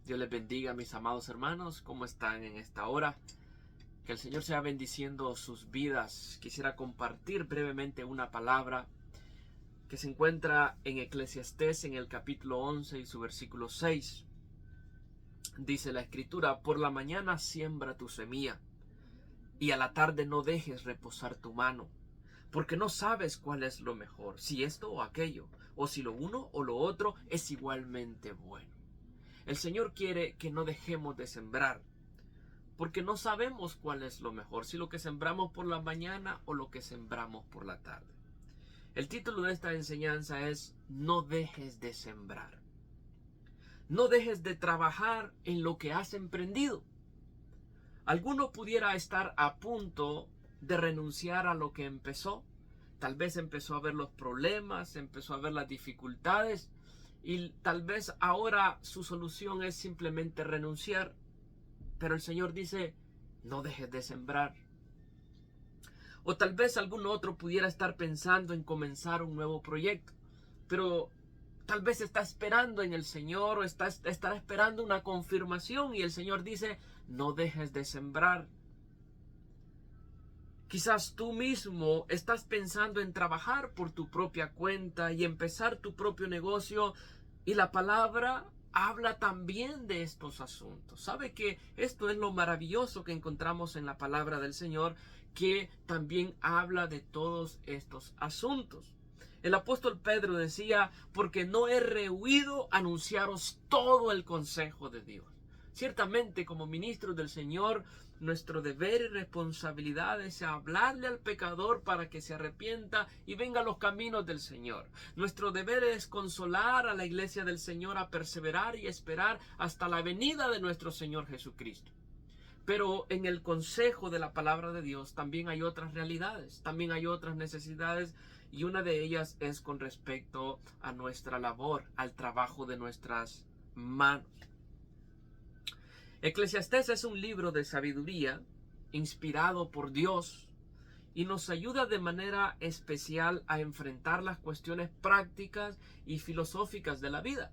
Dios les bendiga, mis amados hermanos. ¿Cómo están en esta hora? Que el Señor sea bendiciendo sus vidas. Quisiera compartir brevemente una palabra que se encuentra en Eclesiastés en el capítulo 11 y su versículo 6. Dice la Escritura: por la mañana siembra tu semilla, y a la tarde no dejes reposar tu mano, porque no sabes cuál es lo mejor, si esto o aquello, o si lo uno o lo otro es igualmente bueno. El Señor quiere que no dejemos de sembrar, porque no sabemos cuál es lo mejor, si lo que sembramos por la mañana o lo que sembramos por la tarde. El título de esta enseñanza es: no dejes de sembrar. No dejes de trabajar en lo que has emprendido. Alguno pudiera estar a punto de renunciar a lo que empezó. Tal vez empezó a ver los problemas, empezó a ver las dificultades, y tal vez ahora su solución es simplemente renunciar. Pero el Señor dice: no dejes de sembrar. O tal vez algún otro pudiera estar pensando en comenzar un nuevo proyecto, pero tal vez está esperando en el Señor, o estará esperando una confirmación, y el Señor dice: no dejes de sembrar. Quizás tú mismo estás pensando en trabajar por tu propia cuenta y empezar tu propio negocio, y la palabra habla también de estos asuntos. ¿Sabe que esto es lo maravilloso que encontramos en la palabra del Señor, que también habla de todos estos asuntos? El apóstol Pedro decía: porque no he rehuido anunciaros todo el consejo de Dios. Ciertamente, como ministros del Señor, nuestro deber y responsabilidad es hablarle al pecador para que se arrepienta y venga a los caminos del Señor. Nuestro deber es consolar a la iglesia del Señor a perseverar y esperar hasta la venida de nuestro Señor Jesucristo. Pero en el consejo de la palabra de Dios también hay otras realidades, también hay otras necesidades, y una de ellas es con respecto a nuestra labor, al trabajo de nuestras manos. Eclesiastés es un libro de sabiduría inspirado por Dios, y nos ayuda de manera especial a enfrentar las cuestiones prácticas y filosóficas de la vida.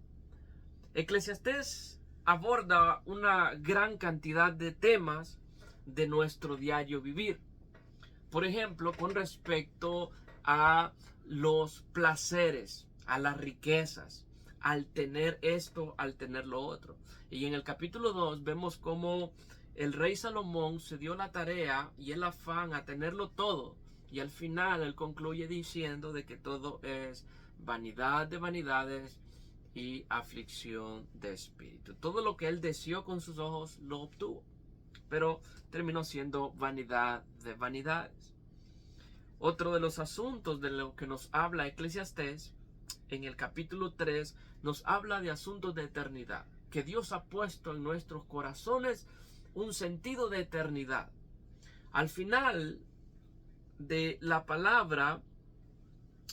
Eclesiastés aborda una gran cantidad de temas de nuestro diario vivir. Por ejemplo, con respecto a los placeres, a las riquezas, al tener esto, al tener lo otro. Y en el capítulo 2 vemos cómo el rey Salomón se dio la tarea y el afán a tenerlo todo, y al final él concluye diciendo de que todo es vanidad de vanidades y aflicción de espíritu. Todo lo que él deseó con sus ojos lo obtuvo, pero terminó siendo vanidad de vanidades. Otro de los asuntos de lo que nos habla Eclesiastés en el capítulo 3 nos habla de asuntos de eternidad, que Dios ha puesto en nuestros corazones un sentido de eternidad. Al final de la palabra,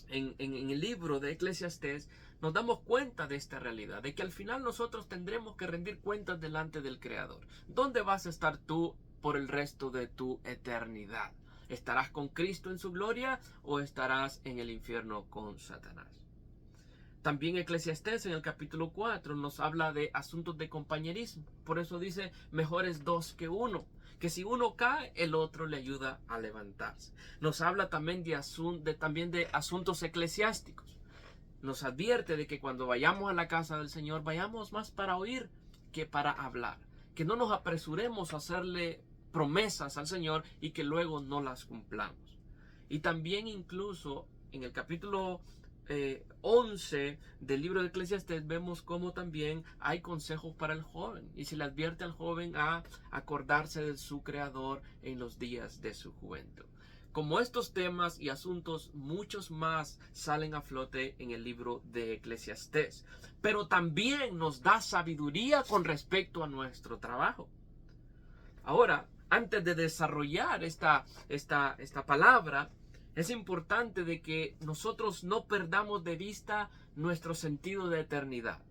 en el libro de Eclesiastés, nos damos cuenta de esta realidad, de que al final nosotros tendremos que rendir cuentas delante del Creador. ¿Dónde vas a estar tú por el resto de tu eternidad? ¿Estarás con Cristo en su gloria o estarás en el infierno con Satanás? También Eclesiastés en el capítulo 4 nos habla de asuntos de compañerismo. Por eso dice: mejor es dos que uno, que si uno cae, el otro le ayuda a levantarse. Nos habla también de asuntos eclesiásticos. Nos advierte de que cuando vayamos a la casa del Señor, vayamos más para oír que para hablar. Que no nos apresuremos a hacerle promesas al Señor y que luego no las cumplamos. Y también incluso en el capítulo 11 del libro de Eclesiastés vemos cómo también hay consejos para el joven, y se le advierte al joven a acordarse de su Creador en los días de su juventud. Como estos temas y asuntos, muchos más salen a flote en el libro de Eclesiastés, pero también nos da sabiduría con respecto a nuestro trabajo. Ahora, antes de desarrollar esta palabra, es importante de que nosotros no perdamos de vista nuestro sentido de eternidad.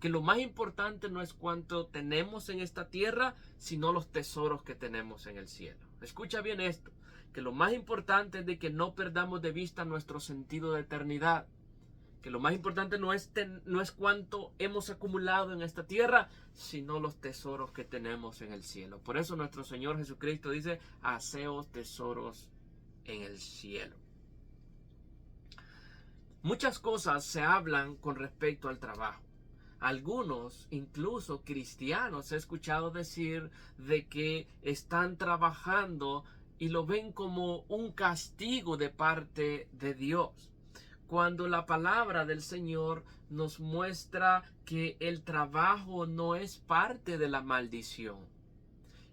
Que lo más importante no es cuánto tenemos en esta tierra, sino los tesoros que tenemos en el cielo. Escucha bien esto, que lo más importante es de que no perdamos de vista nuestro sentido de eternidad. que lo más importante no es cuánto hemos acumulado en esta tierra, sino los tesoros que tenemos en el cielo. Por eso nuestro Señor Jesucristo dice, haceos tesoros en el cielo. Muchas cosas se hablan con respecto al trabajo. Algunos, incluso cristianos, he escuchado decir de que están trabajando y lo ven como un castigo de parte de Dios, cuando la palabra del Señor nos muestra que el trabajo no es parte de la maldición.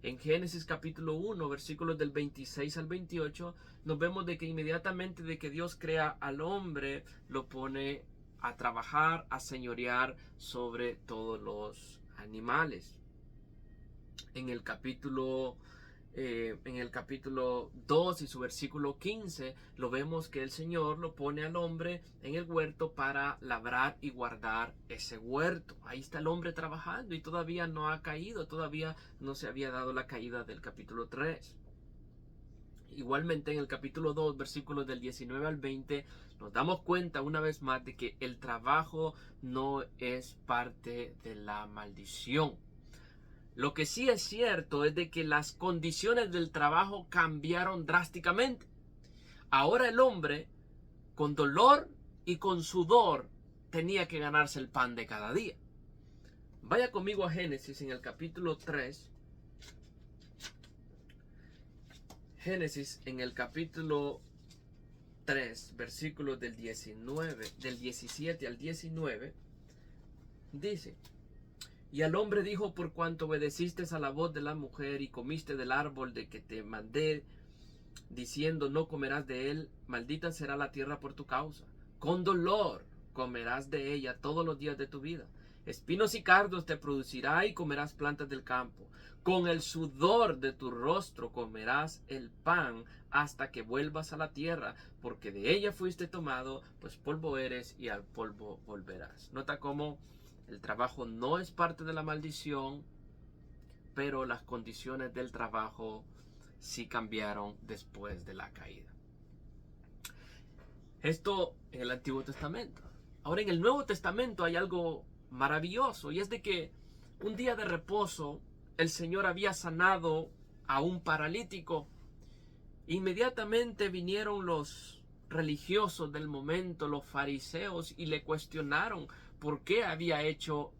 En Génesis capítulo 1, versículos del 26 al 28, nos vemos de que inmediatamente de que Dios crea al hombre, lo pone a trabajar, a señorear sobre todos los animales. En el capítulo 2 y su versículo 15 lo vemos que el Señor lo pone al hombre en el huerto para labrar y guardar ese huerto. Ahí está el hombre trabajando y todavía no ha caído, todavía no se había dado la caída del capítulo 3. Igualmente en el capítulo 2, versículos del 19 al 20, nos damos cuenta una vez más de que el trabajo no es parte de la maldición. Lo que sí es cierto es de que las condiciones del trabajo cambiaron drásticamente. Ahora el hombre, con dolor y con sudor, tenía que ganarse el pan de cada día. Vaya conmigo a Génesis en el capítulo 3. Génesis en el capítulo 3, versículos del 17 al 19, dice: Y al hombre dijo, por cuanto obedeciste a la voz de la mujer y comiste del árbol de que te mandé, diciendo, no comerás de él, maldita será la tierra por tu causa. Con dolor comerás de ella todos los días de tu vida. Espinos y cardos te producirá y comerás plantas del campo. Con el sudor de tu rostro comerás el pan hasta que vuelvas a la tierra, porque de ella fuiste tomado, pues polvo eres y al polvo volverás. Nota cómo el trabajo no es parte de la maldición, pero las condiciones del trabajo sí cambiaron después de la caída. Esto en el Antiguo Testamento. Ahora en el Nuevo Testamento hay algo maravilloso, y es de que un día de reposo el Señor había sanado a un paralítico. Inmediatamente vinieron los religiosos del momento, los fariseos, y le cuestionaron por qué había hecho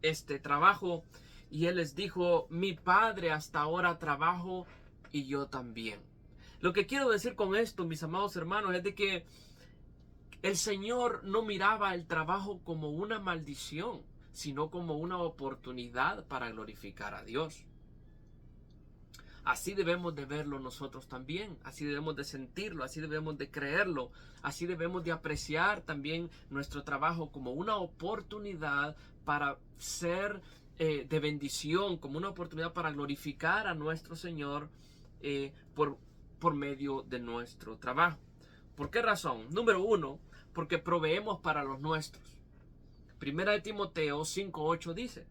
este trabajo. Y él les dijo, mi padre hasta ahora trabajo y yo también. Lo que quiero decir con esto, mis amados hermanos, es de que el Señor no miraba el trabajo como una maldición, sino como una oportunidad para glorificar a Dios. Así debemos de verlo nosotros también, así debemos de sentirlo, así debemos de creerlo, así debemos de apreciar también nuestro trabajo como una oportunidad para ser de bendición, como una oportunidad para glorificar a nuestro Señor por medio de nuestro trabajo. ¿Por qué razón? Número uno, porque proveemos para los nuestros. Primera de Timoteo 5:8 dice: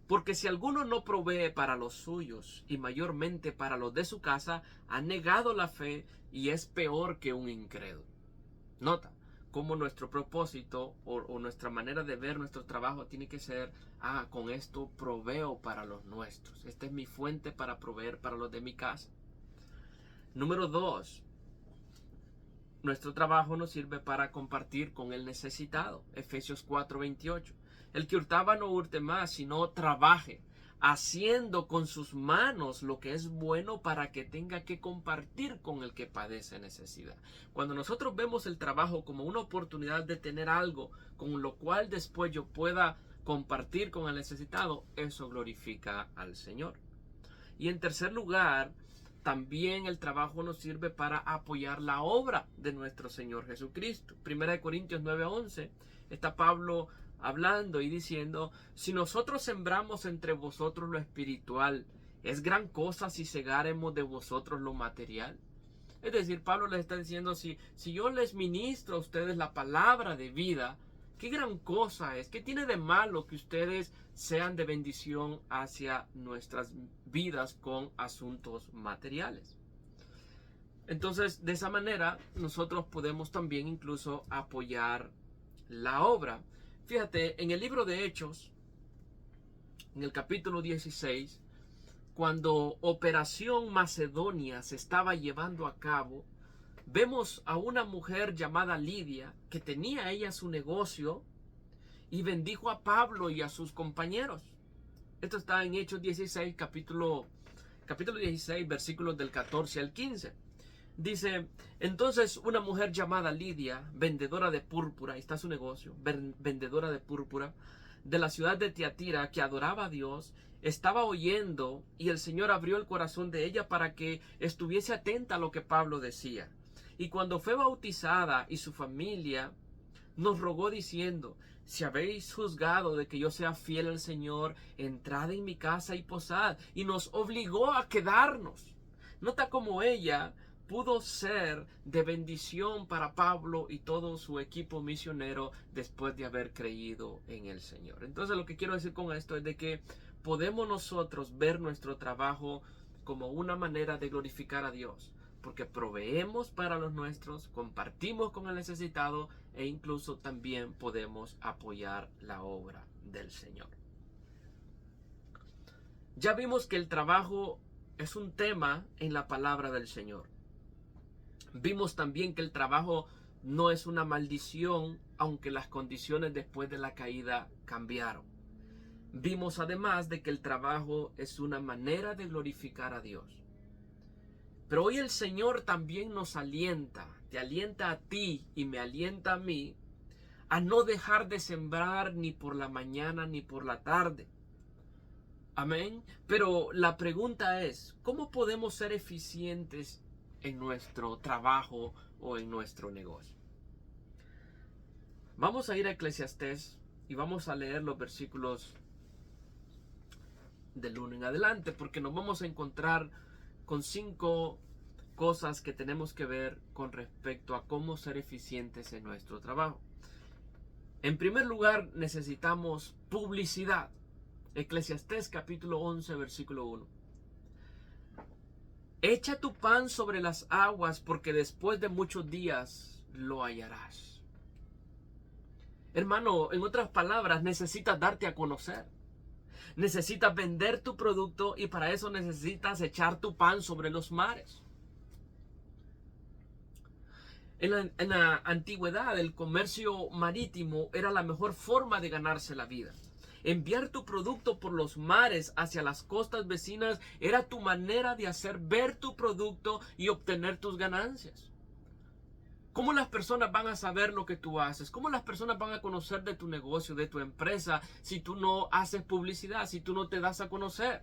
porque si alguno no provee para los suyos, y mayormente para los de su casa, ha negado la fe y es peor que un incrédulo. Nota cómo nuestro propósito o nuestra manera de ver nuestro trabajo tiene que ser, con esto proveo para los nuestros. Esta es mi fuente para proveer para los de mi casa. Número 2. Nuestro trabajo nos sirve para compartir con el necesitado. Efesios 4:28. El que hurtaba no hurte más, sino trabaje, haciendo con sus manos lo que es bueno para que tenga que compartir con el que padece necesidad. Cuando nosotros vemos el trabajo como una oportunidad de tener algo con lo cual después yo pueda compartir con el necesitado, eso glorifica al Señor. Y en tercer lugar, también el trabajo nos sirve para apoyar la obra de nuestro Señor Jesucristo. 1 Corintios 9:11 está Pablo hablando y diciendo: si nosotros sembramos entre vosotros lo espiritual, ¿es gran cosa si segáremos de vosotros lo material? Es decir, Pablo les está diciendo, si yo les ministro a ustedes la palabra de vida, ¿qué gran cosa es? ¿Qué tiene de malo que ustedes sean de bendición hacia nuestras vidas con asuntos materiales? Entonces, de esa manera, nosotros podemos también incluso apoyar la obra. Fíjate, en el libro de Hechos, en el capítulo 16, cuando Operación Macedonia se estaba llevando a cabo, vemos a una mujer llamada Lidia, que tenía ella su negocio y bendijo a Pablo y a sus compañeros. Esto está en Hechos 16, capítulo 16, versículos del 14 al 15. Dice, entonces una mujer llamada Lidia, vendedora de púrpura, ahí está su negocio, vendedora de púrpura, de la ciudad de Tiatira, que adoraba a Dios, estaba oyendo y el Señor abrió el corazón de ella para que estuviese atenta a lo que Pablo decía. Y cuando fue bautizada y su familia, nos rogó diciendo, si habéis juzgado de que yo sea fiel al Señor, entrad en mi casa y posad. Y nos obligó a quedarnos. Nota cómo ella pudo ser de bendición para Pablo y todo su equipo misionero después de haber creído en el Señor. Entonces lo que quiero decir con esto es de que podemos nosotros ver nuestro trabajo como una manera de glorificar a Dios, porque proveemos para los nuestros, compartimos con el necesitado e incluso también podemos apoyar la obra del Señor. Ya vimos que el trabajo es un tema en la palabra del Señor. Vimos también que el trabajo no es una maldición, aunque las condiciones después de la caída cambiaron. Vimos además de que el trabajo es una manera de glorificar a Dios. Pero hoy el Señor también nos alienta, te alienta a ti y me alienta a mí, a no dejar de sembrar ni por la mañana ni por la tarde. Amén. Pero la pregunta es, ¿cómo podemos ser eficientes en nuestro trabajo o en nuestro negocio? Vamos a ir a Eclesiastés y vamos a leer los versículos del 1 en adelante, porque nos vamos a encontrar con 5 cosas que tenemos que ver con respecto a cómo ser eficientes en nuestro trabajo. En primer lugar, necesitamos publicidad. Eclesiastés capítulo 11, versículo 1. Echa tu pan sobre las aguas, porque después de muchos días lo hallarás. Hermano, en otras palabras, necesitas darte a conocer. Necesitas vender tu producto y para eso necesitas echar tu pan sobre los mares. En la antigüedad, el comercio marítimo era la mejor forma de ganarse la vida. Enviar tu producto por los mares hacia las costas vecinas era tu manera de hacer ver tu producto y obtener tus ganancias. ¿Cómo las personas van a saber lo que tú haces? ¿Cómo las personas van a conocer de tu negocio, de tu empresa, si tú no haces publicidad, si tú no te das a conocer?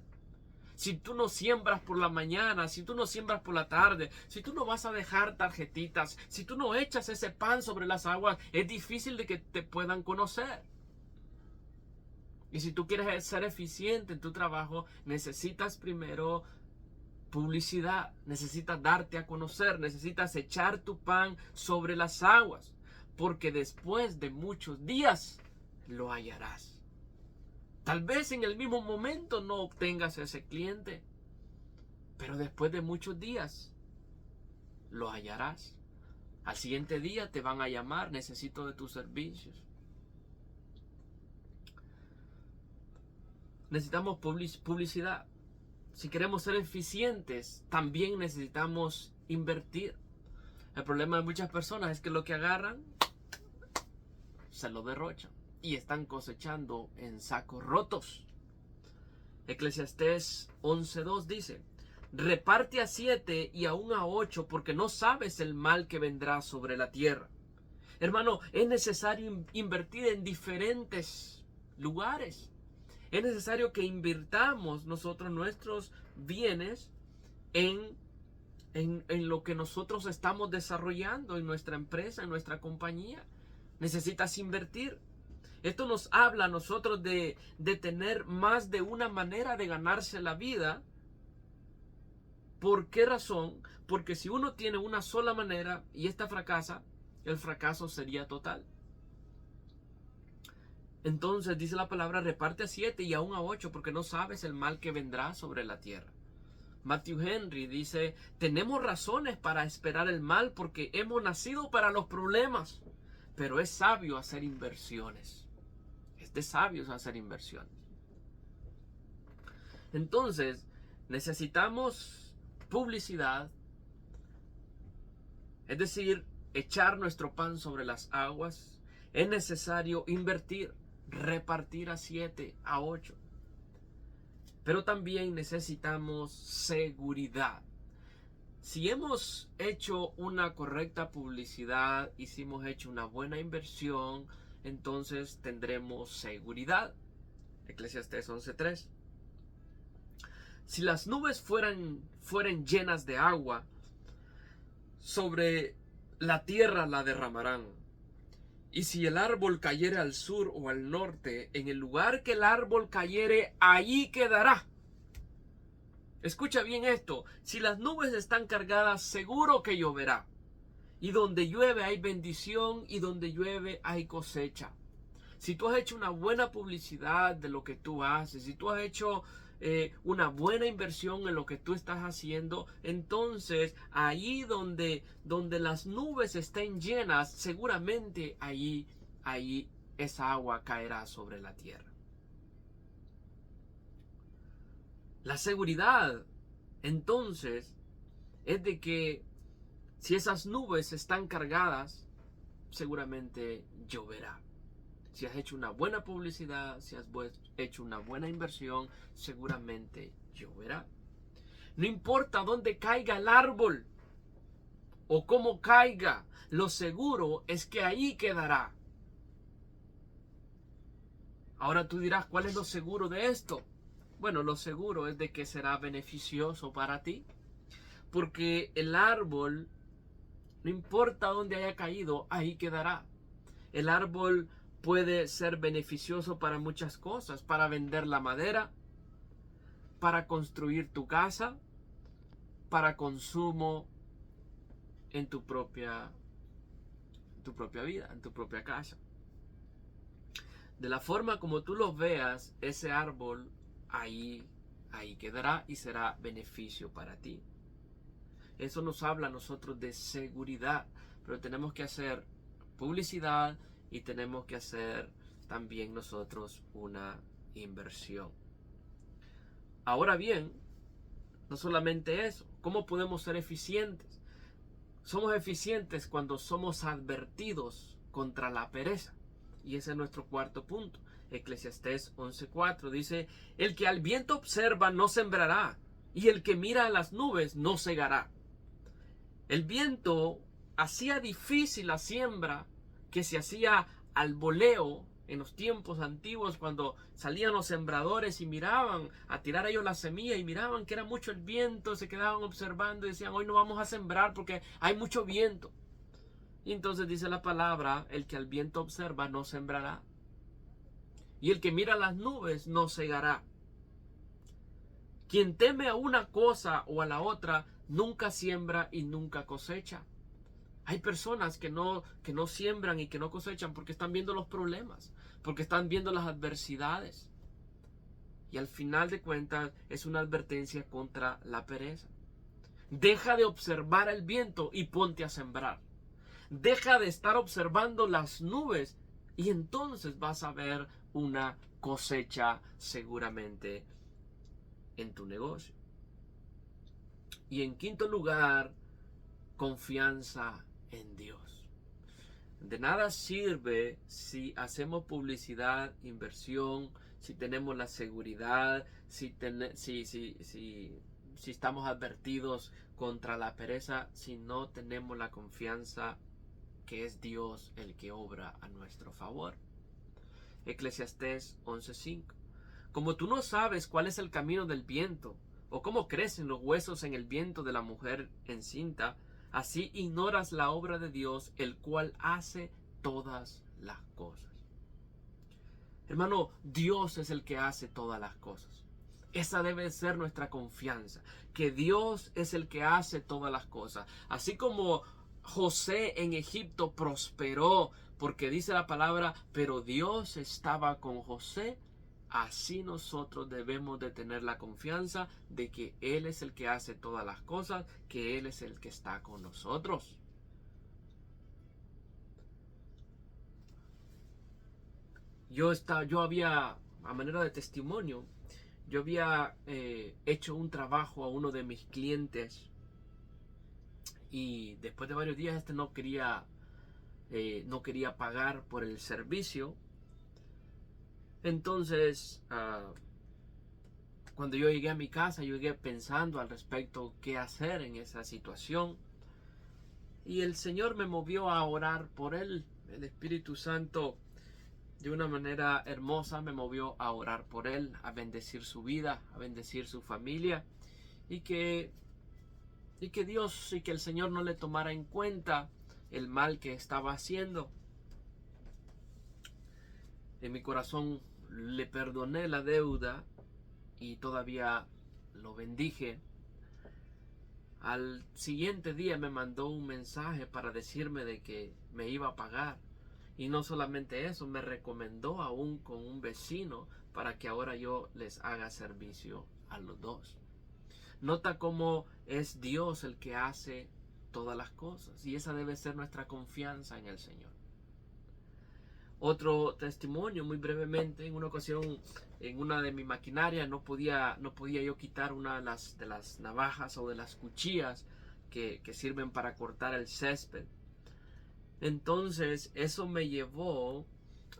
Si tú no siembras por la mañana, si tú no siembras por la tarde, si tú no vas a dejar tarjetitas, si tú no echas ese pan sobre las aguas, es difícil de que te puedan conocer. Y si tú quieres ser eficiente en tu trabajo, necesitas primero publicidad, necesitas darte a conocer, necesitas echar tu pan sobre las aguas, porque después de muchos días lo hallarás. Tal vez en el mismo momento no obtengas ese cliente, pero después de muchos días lo hallarás. Al siguiente día te van a llamar, necesito de tus servicios. Necesitamos publicidad. Si queremos ser eficientes, también necesitamos invertir. El problema de muchas personas es que lo que agarran se lo derrochan y están cosechando en sacos rotos. Eclesiastés 11:2 dice: reparte a 7 y aún a 8, porque no sabes el mal que vendrá sobre la tierra. Hermano, es necesario invertir en diferentes lugares. Es necesario que invirtamos nosotros nuestros bienes en lo que nosotros estamos desarrollando en nuestra empresa, en nuestra compañía. Necesitas invertir. Esto nos habla a nosotros de tener más de una manera de ganarse la vida. ¿Por qué razón? Porque si uno tiene una sola manera y esta fracasa, el fracaso sería total. Entonces dice la palabra, reparte a 7 y aún a 8, porque no sabes el mal que vendrá sobre la tierra. Matthew Henry dice, tenemos razones para esperar el mal porque hemos nacido para los problemas, pero es sabio hacer inversiones. Es de sabios hacer inversiones. Entonces, necesitamos publicidad, es decir, echar nuestro pan sobre las aguas. Es necesario invertir, repartir a 7, a 8. Pero también necesitamos seguridad. Si hemos hecho una correcta publicidad y si hemos hecho una buena inversión, entonces tendremos seguridad. Eclesiastés 11:3. Si las nubes fueran llenas de agua, sobre la tierra la derramarán. Y si el árbol cayere al sur o al norte, en el lugar que el árbol cayere, allí quedará. Escucha bien esto. Si las nubes están cargadas, seguro que lloverá. Y donde llueve hay bendición y donde llueve hay cosecha. Si tú has hecho una buena publicidad de lo que tú haces, si tú has hecho una buena inversión en lo que tú estás haciendo, entonces ahí donde las nubes estén llenas, seguramente ahí esa agua caerá sobre la tierra. La seguridad, entonces, es de que si esas nubes están cargadas, seguramente lloverá. Si has hecho una buena publicidad, si has hecho una buena inversión, seguramente lloverá. No importa dónde caiga el árbol o cómo caiga, lo seguro es que ahí quedará. Ahora tú dirás, ¿cuál es lo seguro de esto? Bueno, lo seguro es de que será beneficioso para ti, porque el árbol, no importa dónde haya caído, ahí quedará. El árbol puede ser beneficioso para muchas cosas, para vender la madera, para construir tu casa, para consumo en tu propia vida, en tu propia casa. De la forma como tú lo veas, ese árbol ahí quedará y será beneficio para ti. Eso nos habla a nosotros de seguridad, pero tenemos que hacer publicidad y tenemos que hacer también nosotros una inversión. Ahora bien, no solamente eso, ¿cómo podemos ser eficientes? Somos eficientes cuando somos advertidos contra la pereza. Y ese es nuestro cuarto punto. Eclesiastés 11:4 dice, el que al viento observa no sembrará, y el que mira a las nubes no segará. El viento hacía difícil la siembra que se hacía al voleo en los tiempos antiguos, cuando salían los sembradores y miraban a tirar ellos la semilla y miraban que era mucho el viento, se quedaban observando y decían, hoy no vamos a sembrar porque hay mucho viento. Y entonces dice la palabra, el que al viento observa no sembrará, y el que mira las nubes no segará. Quien teme a una cosa o a la otra nunca siembra y nunca cosecha. Hay personas que no siembran y que no cosechan porque están viendo los problemas, porque están viendo las adversidades. Y al final de cuentas es una advertencia contra la pereza. Deja de observar el viento y ponte a sembrar. Deja de estar observando las nubes y entonces vas a ver una cosecha seguramente en tu negocio. Y en quinto lugar, confianza en Dios. De nada sirve si hacemos publicidad, inversión, si tenemos la seguridad, si estamos advertidos contra la pereza, si no tenemos la confianza que es Dios el que obra a nuestro favor. Eclesiastés 11:5. Como tú no sabes cuál es el camino del viento, o cómo crecen los huesos en el viento de la mujer encinta, así ignoras la obra de Dios, el cual hace todas las cosas. Hermano, Dios es el que hace todas las cosas. Esa debe ser nuestra confianza, que Dios es el que hace todas las cosas. Así como José en Egipto prosperó, porque dice la palabra, pero Dios estaba con José. Así nosotros debemos de tener la confianza de que Él es el que hace todas las cosas, que Él es el que está con nosotros. yo había, a manera de testimonio, yo había hecho un trabajo a uno de mis clientes y después de varios días no quería pagar por el servicio. Entonces, cuando yo llegué a mi casa, yo llegué pensando al respecto qué hacer en esa situación. Y el Señor me movió a orar por él. El Espíritu Santo, de una manera hermosa, me movió a orar por él, a bendecir su vida, a bendecir su familia. Y que Dios y que el Señor no le tomara en cuenta el mal que estaba haciendo. En mi corazón le perdoné la deuda y todavía lo bendije. Al siguiente día me mandó un mensaje para decirme de que me iba a pagar. Y no solamente eso, me recomendó aún con un vecino para que ahora yo les haga servicio a los dos. Nota cómo es Dios el que hace todas las cosas. Y esa debe ser nuestra confianza en el Señor. Otro testimonio, muy brevemente, en una ocasión en una de mi maquinaria no podía yo quitar una de las navajas o de las cuchillas que sirven para cortar el césped. Entonces eso me llevó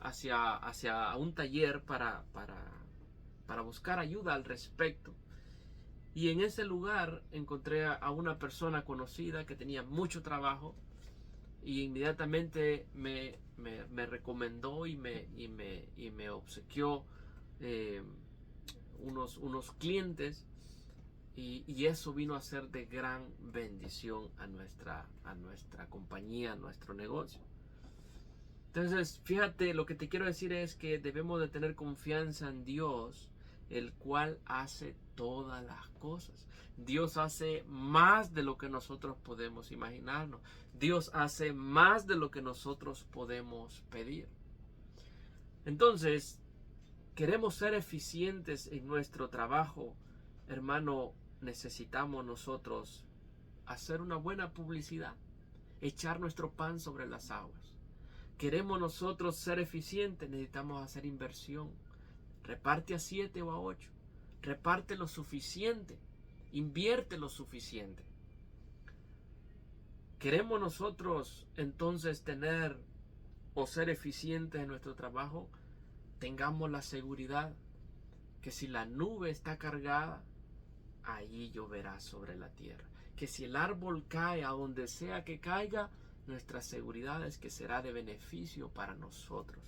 hacia un taller para buscar ayuda al respecto. Y en ese lugar encontré a una persona conocida que tenía mucho trabajo y inmediatamente me recomendó y me obsequió unos clientes y eso vino a ser de gran bendición a nuestra compañía, a nuestro negocio. Entonces, fíjate, lo que te quiero decir es que debemos de tener confianza en Dios, el cual hace todas las cosas. Dios hace más de lo que nosotros podemos imaginarnos. Dios hace más de lo que nosotros podemos pedir. Entonces, queremos ser eficientes en nuestro trabajo, hermano, necesitamos nosotros hacer una buena publicidad, echar nuestro pan sobre las aguas. Queremos nosotros ser eficientes, necesitamos hacer inversión. Reparte a 7 o a 8. Reparte lo suficiente. Invierte lo suficiente. Queremos nosotros entonces tener o ser eficientes en nuestro trabajo. Tengamos la seguridad que si la nube está cargada, allí lloverá sobre la tierra. Que si el árbol cae a donde sea que caiga, nuestra seguridad es que será de beneficio para nosotros.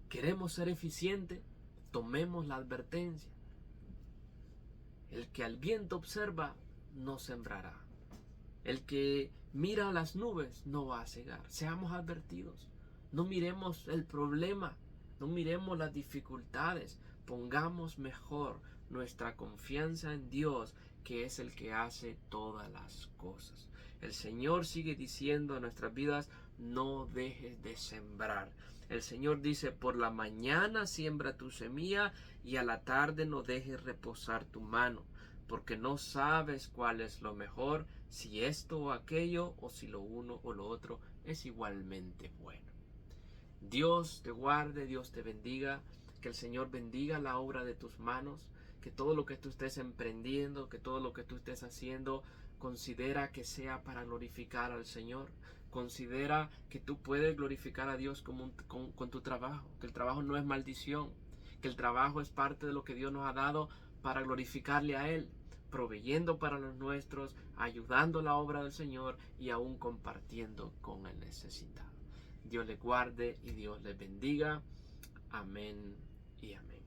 Queremos ser eficientes, tomemos la advertencia. El que al viento observa, no sembrará. El que mira a las nubes, no va a cegar. Seamos advertidos. No miremos el problema, no miremos las dificultades. Pongamos mejor nuestra confianza en Dios, que es el que hace todas las cosas. El Señor sigue diciendo a nuestras vidas, no dejes de sembrar. El Señor dice, por la mañana siembra tu semilla y a la tarde no dejes reposar tu mano, porque no sabes cuál es lo mejor, si esto o aquello, o si lo uno o lo otro es igualmente bueno. Dios te guarde, Dios te bendiga, que el Señor bendiga la obra de tus manos, que todo lo que tú estés emprendiendo, que todo lo que tú estés haciendo, considera que sea para glorificar al Señor. Considera que tú puedes glorificar a Dios con tu trabajo, que el trabajo no es maldición, que el trabajo es parte de lo que Dios nos ha dado para glorificarle a Él, proveyendo para los nuestros, ayudando la obra del Señor y aún compartiendo con el necesitado. Dios les guarde y Dios les bendiga. Amén y amén.